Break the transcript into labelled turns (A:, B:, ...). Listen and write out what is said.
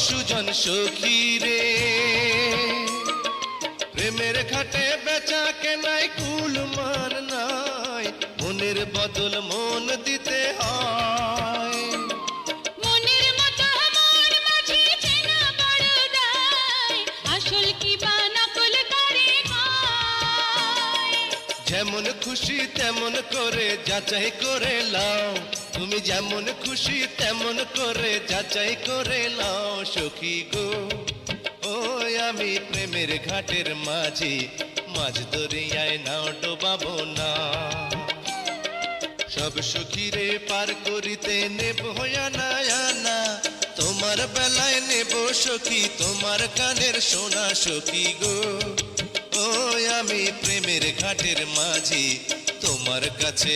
A: সুজন সখী রে, প্রেমের ঘাটে বেচা কেনাই কুলমান নাই, মনের বদল মন দিতে হয়।
B: মনের মতো মন মাঝে চেনা বড় দায়, আসল কি বা নকল করে কয়।
A: যেমন খুশি তেমন করে যাচাই করে লাও, তুমি যেমন খুশি তেমন করে যাচাই করে লাও সখী গো। ওই আমি প্রেমের ঘাটের মাঝি, মাঝ দরিয়ায় নাও ডোবাবো না। সব সখীরে পার করিতে নেব আনা আনা, তোমার বেলায় নেব সখী তোমার কানের সোনা সখী গো। ওই আমি প্রেমের ঘাটের মাঝি, তোমার কাছে